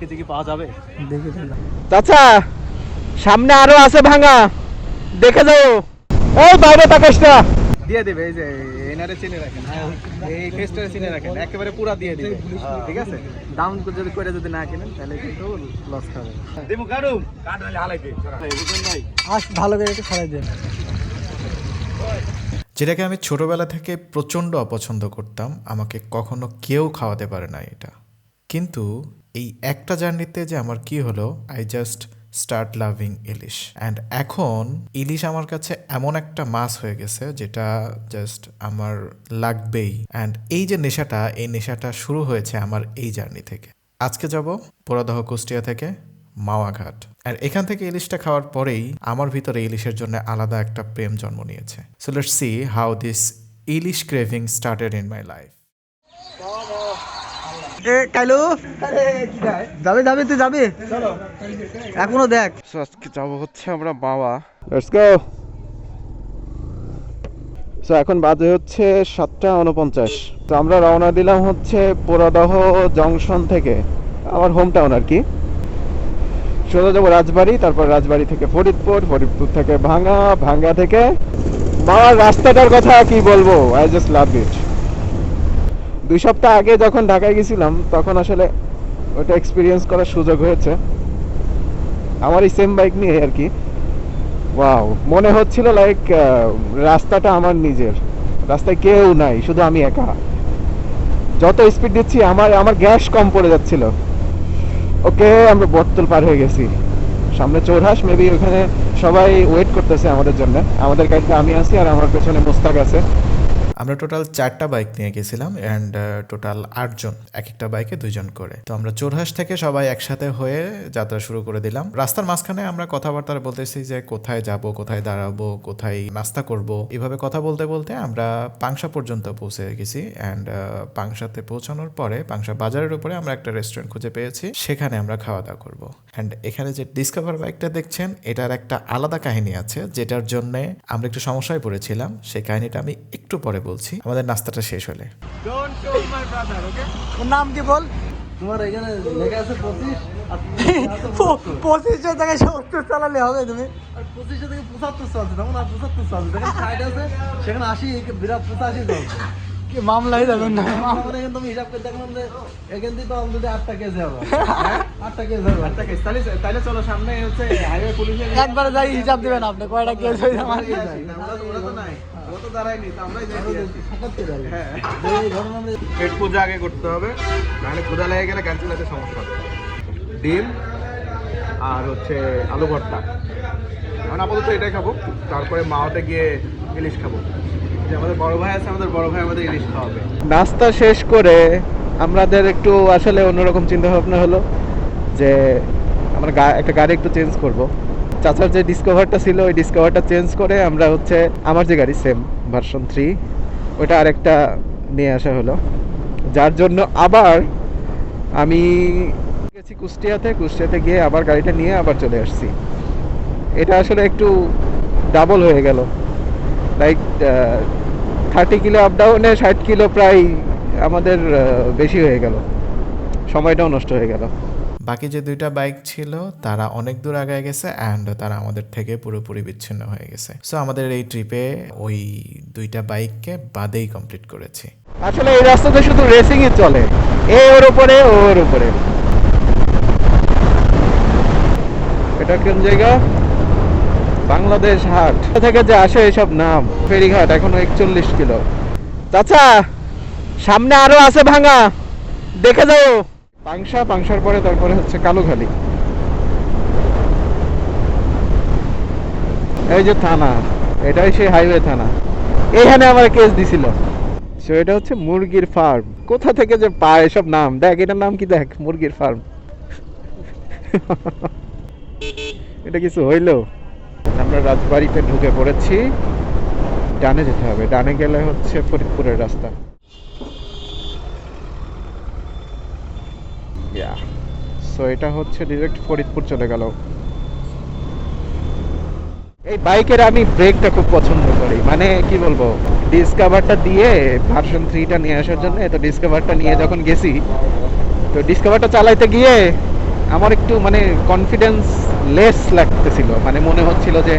KG কি পাওয়া যাবে? দেখে চাচা সামনে আরো আছে ভাঙা, দেখে যাও। এই বাইরে তাকাসটা দিয়ে দেবে, এই যে এনারে চিনে রাখেন, এই ফেস্টারে চিনে রাখেন, একেবারে পুরা দিয়ে দিবে, ঠিক আছে? দাম যদি করে যদি না কিনেন তাহলে কিন্তু লস খাবে। দেবো কাটু কাট হলে হালাইতে ভাই আজ ভালো করে একটু খারাই দেন। যেটাকে আমি ছোটবেলা থেকে প্রচণ্ড অপছন্দ করতাম, আমাকে কখনো কেউ খাওয়াতে পারে না এটা। কিন্তু এই একটা জার্নিতে যে আমার কি হলো, I just start loving ilish. And এখন ইলিশ আমার কাছে এমন একটা মাছ হয়ে গেছে যেটা জাস্ট আমার লাগবেই। অ্যান্ড এই যে নেশাটা, এই নেশাটা শুরু হয়েছে আমার এই জার্নি থেকে। আজকে যাব পোড়াদহ কুষ্টিয়া থেকে মাওয়াঘাট। আর এখান থেকে ইলিশটা খাওয়ার পরেই আমার ভিতরে ইলিশের জন্য আলাদা একটা প্রেম জন্ম নিয়েছে। So let's see how this ilish craving started in my life. কাইলু যাবে যাবে, তুই যাবি এখনো দেখ। আজকে যাবো হচ্ছে আমরা বাবা। Let's go. সো এখন বাজে হচ্ছে 7:49। তো আমরা রওনা দিলাম হচ্ছে পোড়াদহ জংশন থেকে, আমার হোম টাউন আর কি। সোজা যাবো রাজবাড়ি, তারপর রাজবাড়ি থেকে ফরিদপুর, ফরিদপুর থেকে ভাঙ্গা, ভাঙ্গা থেকে বাবার। রাস্তাটার কথা কি বলবো, আই জাস্ট লাভ ইট। 2 সপ্তাহ আগে যখন ঢাকায় গেছিলাম তখন আসলে ওটা এক্সপিরিয়েন্স করার সুযোগ হয়েছে আমার এই সেম বাইক নিয়ে আর কি। ওয়াও, মনে হচ্ছিল লাইক রাস্তাটা আমার নিজের, রাস্তায় কেউ নাই, শুধু আমি একা। যত স্পিড দিচ্ছি আমার গ্যাস কম পড়ে যাচ্ছিল। ওকে, আমরা বটতল পার হয়ে গেছি, সামনে চৌরাহাস। মেবি ওখানে সবাই ওয়েট করতেছে আমাদের জন্য। আমাদের গাড়িতে আমি আছি আর আমার পেছনে মুস্তাক আছে। আমরা টোটাল 4টা বাইক নিয়ে গেছিলাম অ্যান্ড টোটাল 8 জন, এক একটা বাইকে 2 জন করে। তো আমরা চোরহাস থেকে সবাই একসাথে হয়ে যাত্রা শুরু করে দিলাম। রাস্তার মাঝখানে আমরা কথাবার্তা বলতেছি যে কোথায় যাব, কোথায় দাঁড়াবো, কোথায় নাস্তা করব। এভাবে কথা বলতে বলতে আমরা পাংশা পর্যন্ত পৌঁছে গেছি। অ্যান্ড পাংশাতে পৌঁছানোর পরে পাংশা বাজারের উপরে আমরা একটা রেস্টুরেন্ট খুঁজে পেয়েছি, সেখানে আমরা খাওয়া দাওয়া করবো। অ্যান্ড এখানে যে ডিসকভার বাইকটা দেখছেন, এটার একটা আলাদা কাহিনী আছে, যেটার জন্য আমরা একটু সমস্যায় পড়েছিলাম। সেই কাহিনীটা আমি একটু পরে বলছি আমাদের নাস্তাটা শেষ হলে। ওর নাম কি বল? তোমার এখানে লেখা আছে 25, 25 থেকে 70 চালালে হবে তুমি। আর 25 থেকে 75 চলছে, তখন আর 75 চলছে, দেখেন সাইড আছে সেখানে 80, বিরাট 85 চলছে। কি মামলাই যাবেন না? মানে এখন তুমি হিসাব করে দেখলাম যে এখান থেকে তো অলরেডি 8টা কেজি হবে। 8টা কেজি হবে, 8টা কেজি। তাহলে চলো সামনে হচ্ছে হাইওয়ে পুলিশের একবারে যাই হিসাব দিবেন আপনি, কয়টা কেস হয়ে আমার কি যায়? ওরা তো নাই, ওরা তো দাঁড়ায়নি, তো আমরাই যাই। হ্যাঁ, এই ঘটনা পেট পূজা আগে করতে হবে, নাহলে ক্ষুধা লেগে গেলে ক্যান্সেল আছে, সমস্যা হবে। ডিম আর হচ্ছে আলু ভর্তা, এখন আপাতত এটাই খাবো। তারপরে মাওতে গিয়ে ইলিশ খাবো। যে আমাদের বড় ভাই আছে, আমাদের বড় ভাই আমাদের ইলিশ খাওয়াবে। নাস্তা শেষ করে আমাদের একটু আসলে অন্যরকম চিন্তা ভাবনা হলো যে আমরা একটা গাড়ি একটু চেঞ্জ করব। চাচার যে ডিসকভারটা ছিল ওই ডিসকভারটা চেঞ্জ করে আমরা হচ্ছে আমার যে গাড়ি সেম ভার্সন 3, ওইটা আরেকটা নিয়ে আসা হলো। যার জন্য আবার আমি গেছি কুষ্টিয়াতে গিয়ে আবার গাড়িটা নিয়ে আবার চলে আসছি। এটা আসলে একটু ডাবল হয়ে গেল, লাইক 30 কিলো আপ ডাউনে 60 কিলো প্রায় আমাদের বেশি হয়ে গেল, সময়টাও নষ্ট হয়ে গেল। বাকি যে 2টা বাইক ছিল তারা অনেক দূর আগে গেছে অ্যান্ড তারা আমাদের থেকে পুরোপুরি বিচ্ছিন্ন হয়ে গেছে। সো আমাদের এই ট্রিপে ওই 2টা বাইককে বাদেই কমপ্লিট করেছি। আসলে এই রাস্তাতে শুধু রেসিং ই চলে, ওর উপরে ওর উপরে। এটা কোন জায়গা? বাংলাদেশ হাট থেকে যে আসে এসব নাম। ফেরিঘাট, এখনো 41 কিলো। চাচা সামনে আরো আছে ভাঙা, দেখে যাও। পাংশার পরে তারপরে হচ্ছে কালুখালী। এই যে থানা, এটাই সেই হাইওয়ে থানা, এখানে আমার কেস দিছিল। সো এটা হচ্ছে মুরগির ফার্ম। কোথা থেকে যে পায় এসব নাম, দেখ এটার নাম কি, দেখ মুরগির ফার্ম। এটা কিছু হইলো। আমরা রাজবাড়িতে ঢুকে পড়েছি, ডানে যেতে হবে। ডানে গেলে হচ্ছে ফরিদপুরের রাস্তা। সো এটা হচ্ছে ডিরেক্ট ফরিদপুর চলে গেল। এই বাইকের আমি ব্রেকটা খুব পছন্দ করি, মানে কি বলবো, ডিসকভারটা দিয়ে ভার্সন 3টা নিয়ে আসার জন্য। তো ডিসকভারটা নিয়ে যখন গেছি, তো ডিসকভারটা চালাইতে গিয়ে আমার একটু মানে কনফিডেন্স লেস লাগতেছিল, মানে মনে হচ্ছিল যে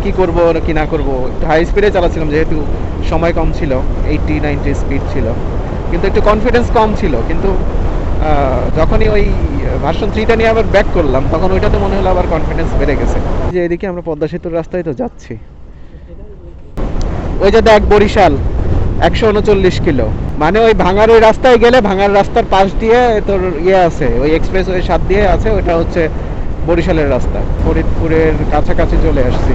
কি করব কি না করব। একটু হাই স্পিডে চালাচ্ছিলাম যেহেতু সময় কম ছিল, 80-90 স্পিড ছিল, কিন্তু একটু কনফিডেন্স কম ছিল। কিন্তু যখনই ওই ভার্সন 3টা নিয়ে আবার ব্যাক করলাম তখন ওইটাতে মনে হলো আবার কনফিডেন্স বেড়ে গেছে। যে এদিকে আমরা পদ্মা সেতুর রাস্তায় তো যাচ্ছি, ওই যে দেখ বরিশাল 139 কিলো, মানে ওই ভাঙার ওই রাস্তায় গেলে ভাঙার রাস্তার পাশ দিয়ে তোর ইয়ে আছে, ওই এক্সপ্রেস ওই সাত দিয়ে আছে, ওটা হচ্ছে বরিশালের রাস্তা। ফরিদপুরের কাছাকাছি চলে আসছি।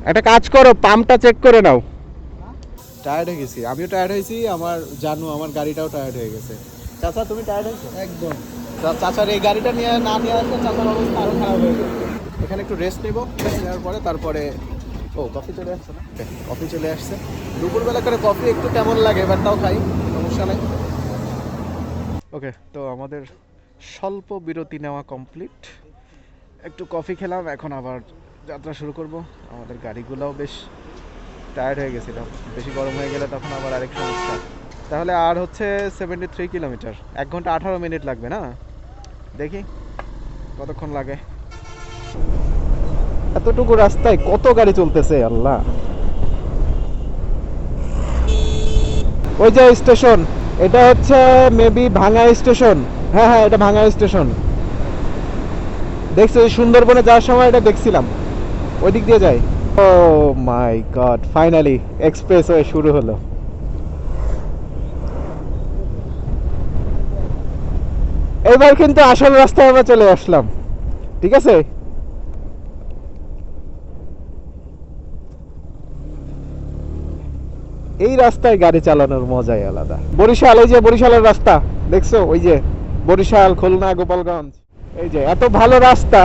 একটা কাজ করো, পাম্পটা চেক করে নাও। টায়ার্ড হয়ে গেছি, আমিও টায়ার্ড হয়েছি, আমার জানু আমার গাড়িটাও টায়ার্ড হয়ে গেছে। চাচা তুমি টায়ার্ড হয়েছো? একদম। চাচার এই গাড়িটা নিয়ে না নিয়ে আসলে চাচার অবস্থা আরো খারাপ হয়ে যাবে। এখানে একটু রেস্ট নেবো, রেস্ট নেওয়ার পরে তারপরে ও কফি চলে আসছে না, কফি চলে আসছে। দুপুরবেলা করে কফি একটু কেমন লাগে, এবার তাও খাই, সমস্যা নেই। ওকে, তো আমাদের স্বল্প বিরতি নেওয়া কমপ্লিট, একটু কফি খেলাম, এখন আবার যাত্রা শুরু করব। আমাদের গাড়িগুলোও বেশ টায়ার্ড হয়ে গেছিল, বেশি গরম হয়ে গেলে তখন আবার আরেক সমস্যা। তাহলে আর হচ্ছে 73 কিলোমিটার, 1 ঘন্টা 18 মিনিট লাগবে না, দেখি কতক্ষণ লাগে। এতটুকু রাস্তায় কত গাড়ি চলতেছে আল্লাহ। ওই যে স্টেশন, এটা হচ্ছে মেবি ভাঙা স্টেশন। হ্যাঁ হ্যাঁ, এটা ভাঙা স্টেশন। দেখছি ওই সুন্দরবনে যাওয়ার সময় এটা দেখছিলাম, ওই দিক দিয়ে যাই। ও মাই গড, ফাইনালি এক্সপ্রেসওয়ে শুরু হলো। এবার কিন্তু আসল রাস্তায় আমরা চলে আসলাম, ঠিক আছে। এই রাস্তায় গাড়ি চালানোর মজাই আলাদা। বরিশাল, এই যে বরিশালের রাস্তা দেখছো, ওই যে বরিশাল, খুলনা, গোপালগঞ্জ, এই যে এত ভালো রাস্তা,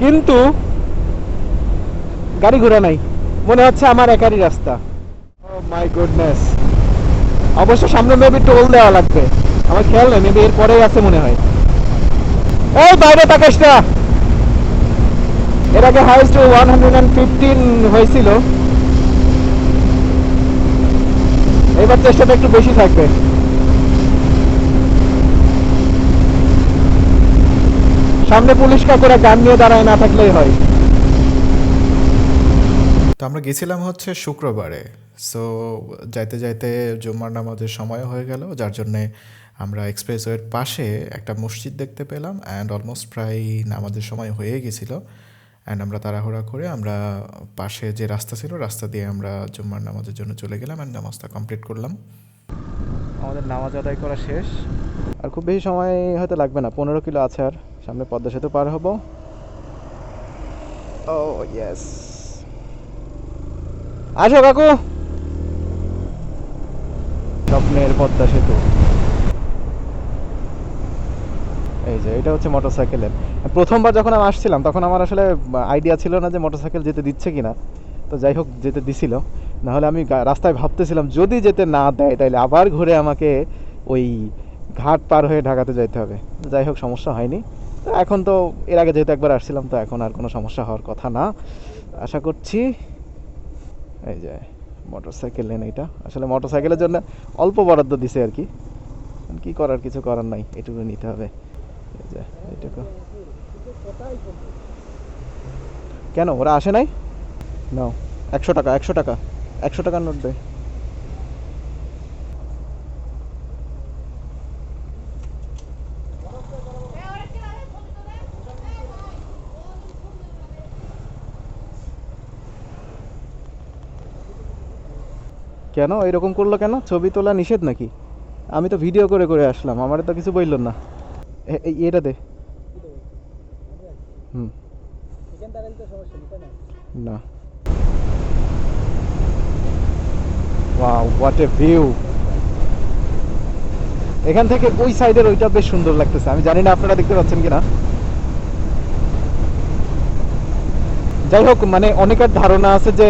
কিন্তু গাড়ি ঘোড়া নাই, মনে হচ্ছে আমার একারই রাস্তা। ও মাই গুডনেস। অবশ্য সামনে মেবি টোল দেওয়া লাগবে, আমার খেয়াল নেই, মেবি এর পরেই আছে মনে হয়। এই বাইরে তাকাস না। এর আগে হাইস্ট 115 হয়েছিল, এবার চেষ্টাটা একটু বেশি থাকবে। সামনে পুলিশ কাকুরা গান নিয়ে দাঁড়ায় না থাকলেই হয়। তো আমরা গেছিলাম হচ্ছে শুক্রবারে, সো যাইতে যাইতে জুম্মার নামাজের সময় হয়ে গেল, যার জন্যে আমরা এক্সপ্রেসওয়ের পাশে একটা মসজিদ দেখতে পেলাম, অ্যান্ড অলমোস্ট প্রায় নামাজের সময় হয়ে গেছিলো। অ্যান্ড আমরা তাড়াহুড়া করে আমরা পাশে যে রাস্তা ছিল রাস্তা দিয়ে আমরা জুম্মার নামাজের জন্য চলে গেলাম, অ্যান্ড নামাজটা কমপ্লিট করলাম। আমাদের নামাজ আদায় করা শেষ, আর খুব বেশি সময় হয়তো লাগবে না, 15 কিলো আছে, আর সামনে পদ্মা সেতু পার হব। ও ইয়েস, আসো কাকু। স্বপ্নের পদ্মা সেতু, এই যে এটা হচ্ছে মোটরসাইকেলের। প্রথমবার যখন আমি আসছিলাম তখন আমার আসলে আইডিয়া ছিল না যে মোটরসাইকেল যেতে দিচ্ছে কিনা, তো যাই হোক যেতে দিছিল। নাহলে আমি রাস্তায় ভাবতেছিলাম যদি যেতে না দেয় তাহলে আবার ঘুরে আমাকে ওই ঘাট পার হয়ে ঢাকাতে যাইতে হবে। যাই হোক সমস্যা হয়নি। তো এখন তো এর আগে যেহেতু একবার আসছিলাম, তো এখন আর কোনো সমস্যা হওয়ার কথা না আশা করছি। এই যে মোটরসাইকেল লেন, এটা আসলে মোটরসাইকেলের জন্য অল্প বরাদ্দ দিছে আর কি, কি করার, কিছু করার নাই, এটুকু নিতে হবে। এই যে এটুকু কেন ওরা আসে নাই? নাও 100 টাকা, 100 টাকা, 100 টাকার নোট দেয়। কেন এরকম করলো কেন? ছবি তোলা নিষেধ নাকি? আমি তো ভিডিও করে করে আসলাম, আমার তো কিছু বলল না। এটা দে। হুম, না। Wow, what a view. এখান থেকে ওই সাইডের ওইটা বেশ সুন্দর লাগতেছে, আমি জানি না আপনারা দেখতে পাচ্ছেন কিনা। যাই হোক, মানে অনেকের ধারণা আছে যে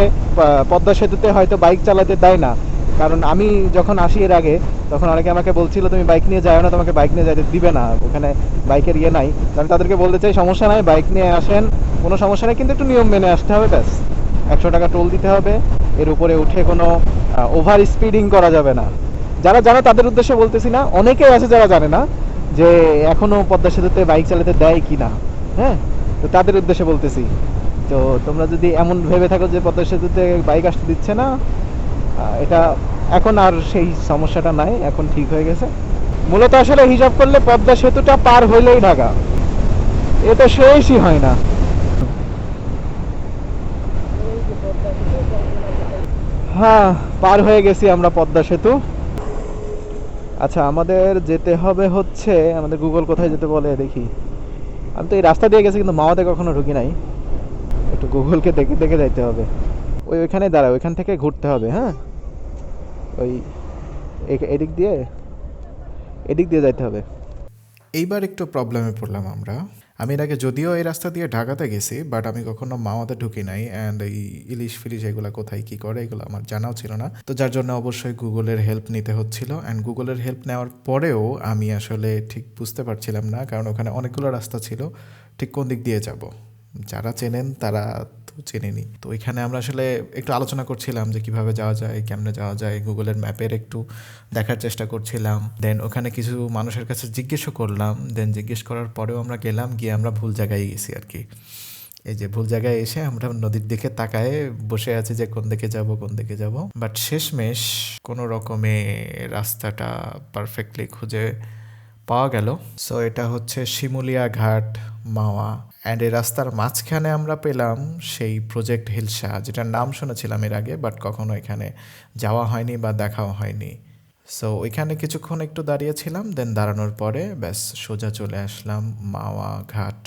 পদ্মা সেতুতে হয়তো বাইক চালাতে দেয় না, কারণ আমি যখন আসি এর আগে তখন অনেকে আমাকে বলছিল তুমি বাইক নিয়ে যাও না, তোমাকে বাইক নিয়ে যাইতে দিবে না, ওখানে বাইকের ইয়ে নাই। আমি তাদেরকে বলতে চাই সমস্যা নাই, বাইক নিয়ে আসেন, কোনো সমস্যা নেই, কিন্তু একটু নিয়ম মেনে আসতে হবে, ব্যাস। 100 টাকা টোল দিতে হবে, এর উপরে উঠে কোনো ওভার স্পিডিং করা যাবে না। যারা জানে তাদের উদ্দেশ্যে বলতেছি না, অনেকেই আছে যারা জানে না, যে এখনো পদ্মা সেতুতে বাইক চালাতে দেয় কিনা, হ্যাঁ, তো তাদের উদ্দেশ্যে বলতেছি। তো তোমরা যদি এমন ভেবে থাকো যে পদ্মা সেতুতে বাইক আসতে দিচ্ছে না, এটা এখন আর সেই সমস্যাটা নাই, এখন ঠিক হয়ে গেছে। মূলত আসলে হিসাব করলে পদ্মা সেতুটা পার হইলেই ঢাকা, এটা শেষই হয় না। হ্যাঁ, পার হয়ে গেছি আমরা পদ্মা সেতু। আচ্ছা, আমাদের যেতে হবে হচ্ছে, আমাদের গুগল কোথায় যেতে বলে দেখি। আমি তো এই রাস্তা দিয়ে গেছি কিন্তু মাওয়াতে কখনো ঢুকি নাই, একটু গুগলকে দেখে দেখে যাইতে হবে। ওইখানে দাঁড়া, ওইখান থেকে ঘুরতে হবে। হ্যাঁ, ওই এদিক দিয়ে যাইতে হবে। এইবার একটু প্রবলেমে পড়লাম আমরা। আমি এর আগে যদিও এই রাস্তা দিয়ে ঢাকাতে গেছি, বাট আমি কখনো মাওয়াতে ঢুকি নাই। অ্যান্ড এই ইলিশ ফিলিশ এগুলো কোথায় কী করে এগুলো আমার জানাও ছিল না। তো যার জন্য অবশ্যই গুগলের হেল্প নিতে হচ্ছিল। অ্যান্ড গুগলের হেল্প নেওয়ার পরেও আমি আসলে ঠিক বুঝতে পারছিলাম না, কারণ ওখানে অনেকগুলো রাস্তা ছিল, ঠিক কোন দিক দিয়ে যাব। যারা চেনেন তারা তো চেনেনি। তো এখানে আমরা আসলে একটু আলোচনা করছিলাম যে কিভাবে যাওয়া যায়, কেমনে যাওয়া যায়, গুগলের ম্যাপের একটু দেখার চেষ্টা করছিলাম। দেন ওখানে কিছু মানুষের কাছে জিজ্ঞেসও করলাম। দেন জিজ্ঞেস করার পরেও আমরা গিয়ে আমরা ভুল জায়গায় গেছি আর কি। এই যে ভুল জায়গায় এসে আমরা নদীর দিকে তাকায় বসে আছি যে কোন দিকে যাব। বাট শেষমেশ কোনো রকমে রাস্তাটা পারফেক্টলি খুঁজে পাওয়া গেল। সো এটা হচ্ছে শিমুলিয়া ঘাট, মাওয়া। অ্যান্ড এই রাস্তার মাঝখানে আমরা পেলাম সেই প্রজেক্ট হিলসা, যেটার নাম শুনেছিলাম এর আগে, বাট কখনো এখানে যাওয়া হয়নি বা দেখাও হয়নি। সো ওইখানে কিছুক্ষণ একটু দাঁড়িয়েছিলাম। দেন দাঁড়ানোর পরে ব্যাস সোজা চলে আসলাম মাওয়া ঘাট,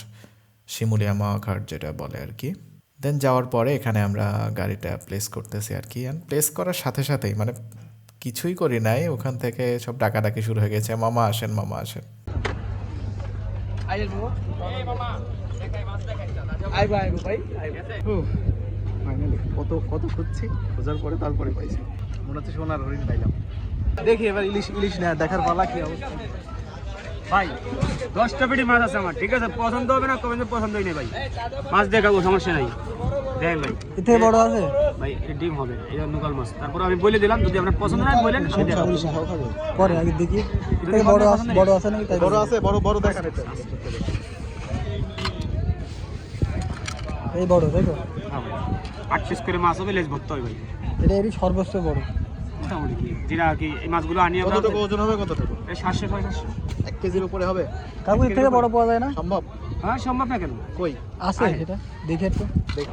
শিমুলিয়া মাওয়া ঘাট যেটা বলে আর কি। দেন যাওয়ার পরে এখানে আমরা গাড়িটা প্লেস করতেছি আর কি। অ্যান্ড প্লেস করার সাথে সাথেই মানে কিছুই করি নাই, ওখান থেকে সব ডাকাডাকি শুরু হয়ে গেছে, মামা আসেন। কত খুঁজছি, খোঁজার পরে তারপরে পাইছি। মনে হচ্ছে সোনার হরিণ পাইলাম। দেখি এবার ইলিশ না দেখার পালা কি অবস্থা। ভাই 10টা পেটি মাছ আছে আমার, ঠিক আছে? পছন্দ হবে না কবে পছন্দ হয়নি ভাই, মাছ দেখাবো, সমস্যা নাই। দেখেন ভাই, এতে বড় আছে ভাই এটা ডিম হবে, এটা নুকাল মাছ। তারপর আমি বলে দিলাম, যদি আপনার পছন্দ না বলেন আমি দেখাবো। পরে আগে দেখি বড় আছে নাকি, তাই বড় আছে, বড় দেখার। এই বড় তাই তো? হ্যাঁ ভাই, 8 পিস করে মাছ হবে, লেজ ভর্তি হবে ভাই। এটা এরই সর্বোচ্চ বড় মোটামুটি কি যেটা আর কি, এই মাছগুলো আনি আমরা। কতটুকু ওজন হবে? কতটুকু? এই 700-750 1 কেজির উপরে হবে? কাকু এর থেকে বড় পাওয়া যায় না? সম্ভব? হ্যাঁ সম্ভব না কেন, কই আছে এটা দেখি একটু।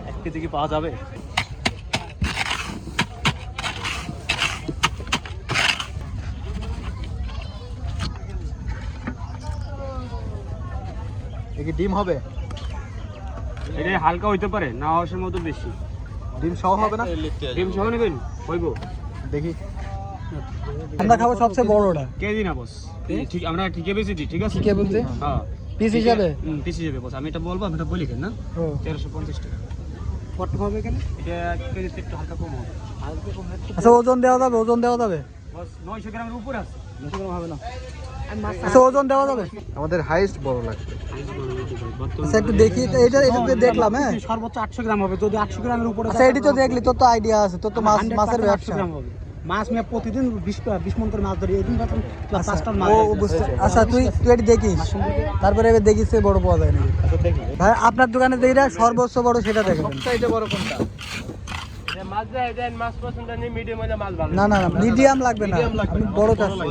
1 কেজি কি পাওয়া যাবে? কি ডিম হবে? এটা হালকা হইতে পারে, না হওয়ার মতো বেশি। ডিম সহ হবে না? ডিম সহ নেবেন? হইব, দেখি। আমরা খাবো সবচেয়ে বড়টা। কেজি না বস, ঠিক আমরা ঠিকই বেশি, ঠিক আছে? কে বলতে? হ্যাঁ পিস হিসাবে? পিস হিসাবে বস। আমি এটা বলবো, আমি এটা বলি কেন না, 1350 টাকা। কত হবে কেন? এটা কেজিতে একটু হালকা কম হবে। আচ্ছা, ওজন দেওয়া যাবে? বস 900 গ্রামের উপরে আছে। 900 গ্রাম হবে না? আচ্ছা, ওজন দেওয়া যাবে? আমাদের হাইস্ট বড় লাগবে। আচ্ছা, একটু দেখি। এটা দেখলাম, হ্যাঁ সর্বোচ্চ 800 গ্রাম হবে, যদি 800 গ্রামের উপরে। আচ্ছা, এটি তো দেখলি, তোর তো আইডিয়া আছে, তোর তো মাছের ব্যবসা। মাছ আমি প্রতিদিন 20 মন করে মাছ ধরি, এই দিন পাচ্ছেন প্লাস 5টা মাছ। আচ্ছা, তুই এটি দেখিস, তারপরে এবার দেখিস বড় পাওয়া যায় নাকি। ভাই, আপনার দোকানে যেটা সর্বোচ্চ বড় সেটা দেখেন। সবচাইতে বড় কোনটা? মাছ দেন, মাছ পছন্দ নেই, মিডিয়াম হলে মাছ ভালো। না, মিডিয়াম লাগবে না, আমি বড় চাচ্ছি।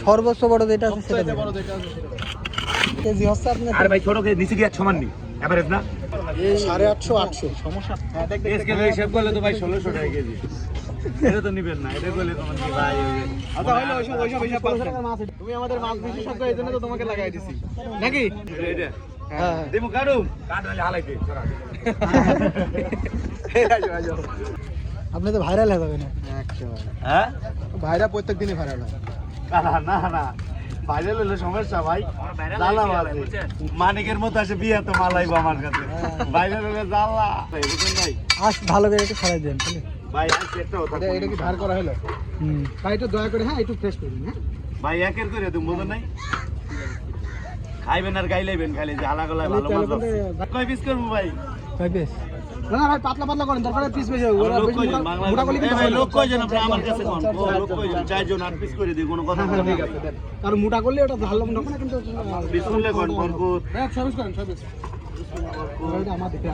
সর্বোচ্চ বড় যেটা আছে সেটা দেখেন। কেজি হচ্ছে আপনার? আরে ভাই ছোট কেজি নিচে কি আর সমান নেই, এভারেজ না? 850 সমস্যা। এসকে হিসাব করলে তো ভাই 1600 টাকা কেজি। এটা তো নিবেন না, এটা করলে তোমার কি ভাই? আচ্ছা হইলো, ওইসব হিসাব বাদ দেন। তুমি আমাদের মাছ বিশেষজ্ঞ, এই জন্য তো তোমাকে লাগাই দিছি নাকি? এটা হ্যাঁ, দেমু কাটু হলে হালাইতে ছড়া। আপনি তো ভাইরাল হয়ে যাবেন। হ্যাঁ ভাইরা প্রত্যেক দিনই ভাইরাল হয়। না ভাইরাল হলে সমস্যা ভাই, জ্বালা আছে। মানিকের মতো আসে বিয়ে তো মালাইবো আমার কাছে, ভাইরাল হলে জ্বালা। ভাই ভালো করে একটু ছড়াই দেন ভাই, আজকে একটা কথা। এটা কি ধার করা হলো? ভাই একটু দয়া করে, হ্যাঁ একটু ফ্রেশ করুন। হ্যাঁ ভাই একের করে তুমি বোঝো নাই, খাইবেন আর গাইলাইবেন খালি, যে হালা গলায় ভালো মাছ আছে। কয় পিস করবো ভাই? 5 পিস না ভাই পাতলা পাতলা করেন দরকার পিস বেশি হবে ওরা বেশি মোটা করলে কিন্তু লোক কয়জন আপনি আমার কাছে কোন লোক কয়জন 4 জন 8 পিস করে দিই কোনো কথা না ঠিক আছে দেন আর মোটা করলে ওটা ভালো হবে না কিন্তু বিসমিল্লাহ কোন বরকত হ্যাঁ সবই করেন সবই এটা আমার দেখে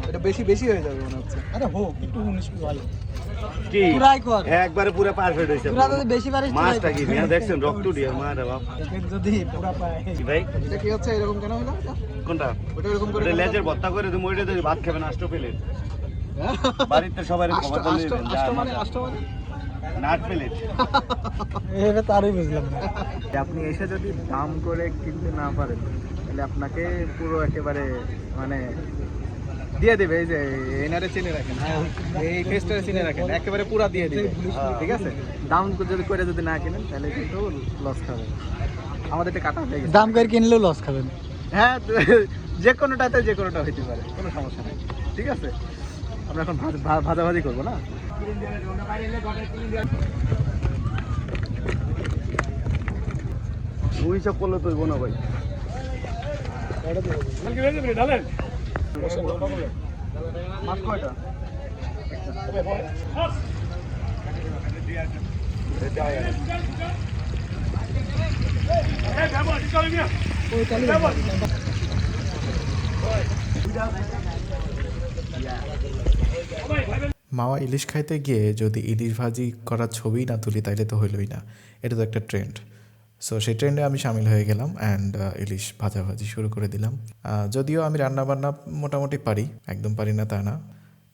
এটা বেশি বেশি হয়ে যাবে মনে হচ্ছে আরে হোক একটু 19 পিস ভালো কি ট্রাই কর একবারে পুরো পারফেক্ট হইছে পুরা যদি বেশি পারিস মাছটা কি মিয়া দেখছেন রক্ত দিয়ে মারে বাপ যদি পুরা পায় কি ভাই এটা কি হচ্ছে এরকম কেন হলো কোনটা ওটা এরকম করে ওটা লেজের ভর্তা করে তুমি ওইটা দিয়ে ভাত খাবেন আষ্ট প্লেট বাড়িতে সবাই খবর দিলেন আষ্ট মানে নাট প্লেট এটা তারই বুঝলাম না আপনি এসে যদি দাম করে কিনতে না পারেন তাহলে আপনাকে পুরো একেবারে মানে দিয়ে দেবে এই যে এনারে চিনে রাখেন এই ফেস্টারে চিনে রাখেন একেবারে পুরা দিয়ে দিবে ঠিক আছে দাম যদি করে যদি না কিনেন তাহলে কিন্তু লস খাবেন আমাদের এটা কাটা হয়ে গেছে দাম করে কিনলেও লস খাবেন হ্যাঁ যে কোনোটাতে যে কোনোটা হইতে পারে কোনো সমস্যা নেই ঠিক আছে আমরা এখন ভাজাভাজি করবো না ওই সব করলে তো বোনা ভাই মাছ কয়টা মাওয়া ইলিশ খাইতে গিয়ে যদি ইলিশ ভাজি করা ছবি না তুলি তাইলে তো হইলই না, এটা তো একটা ট্রেন্ড। সো সেই ট্রেন্ডে আমি সামিল হয়ে গেলাম অ্যান্ড ইলিশ ভাজাভাজি শুরু করে দিলাম। যদিও আমি রান্নাবান্না মোটামুটি পারি, একদম পারি না তা না,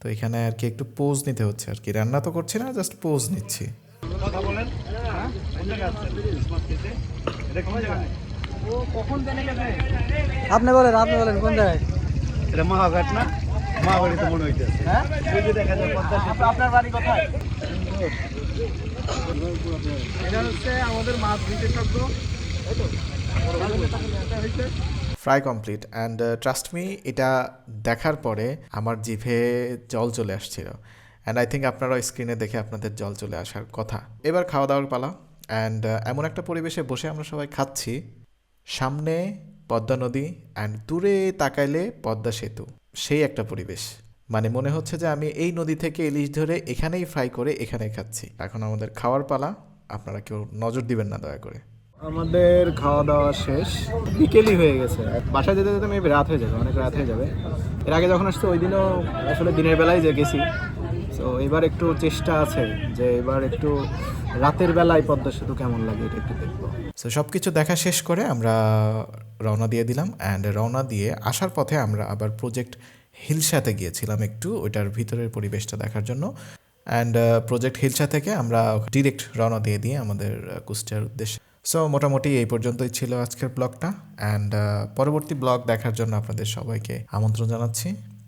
তো এখানে আর কি একটু পোজ নিতে হচ্ছে আর কি। রান্না তো করছি না, জাস্ট পোজ নিচ্ছি। কথা বলেন হ্যাঁ কোন জায়গায় আছেন স্মার্ট কেসে এটা কোন জায়গায় ও কখন জেনে গেছে আপনি বলেন কোন জায়গায় এটা মহাঘাট না মহাবাড়ি তো মনে হইতেছে হ্যাঁ এই যে দেখা যায় পদ্মা সেতু। আপনার বাড়ি কোথায় এটা হচ্ছে আমাদের মাছ বিশেষজ্ঞ fry complete and trust me, এটা দেখার পরে আমার জিভে জল চলে আসছিল অ্যান্ড আই থিঙ্ক আপনারা স্ক্রিনে দেখে আপনাদের জল চলে আসার কথা। এবার খাওয়া দাওয়ার পালা অ্যান্ড এমন একটা পরিবেশে বসে আমরা সবাই খাচ্ছি, সামনে পদ্মা নদী অ্যান্ড দূরে তাকাইলে পদ্মা সেতু, সেই একটা পরিবেশ। মানে মনে হচ্ছে যে আমি এই নদী থেকে ইলিশ ধরে এখানেই ফ্রাই করে এখানেই খাচ্ছি। এখন আমাদের খাওয়ার পালা, আপনারা কেউ নজর দিবেন না দয়া করে। আমাদের খাওয়া দাওয়া শেষ, বিকেলই হয়ে গেছে। বাসায় যেতে যেতে মেবি রাত হয়ে যাবে, অনেক রাত হয়ে যাবে। এর আগে যখন আসছে ওই দিনও আসলে দিনের বেলায় যে গেছি, তো এবার একটু চেষ্টা আছে যে এবার একটু রাতের বেলায় পদ্মা সেতু কেমন লাগে এটা একটু দেখবো। সো সব কিছু দেখা শেষ করে আমরা রওনা দিয়ে দিলাম অ্যান্ড রওনা দিয়ে আসার পথে আমরা আবার প্রজেক্ট হিলসাতে গিয়েছিলাম একটু ওইটার ভিতরের পরিবেশটা দেখার জন্য। অ্যান্ড প্রজেক্ট হিলসা থেকে আমরা ডিরেক্ট রওনা দিয়ে আমাদের কুষ্টিয়ার উদ্দেশ্যে। সো মোটামুটি এই পর্যন্তই ছিল আজকের ব্লগটা অ্যান্ড পরবর্তী ব্লগ দেখার জন্য আপনাদের সবাইকে আমন্ত্রণ জানাচ্ছি।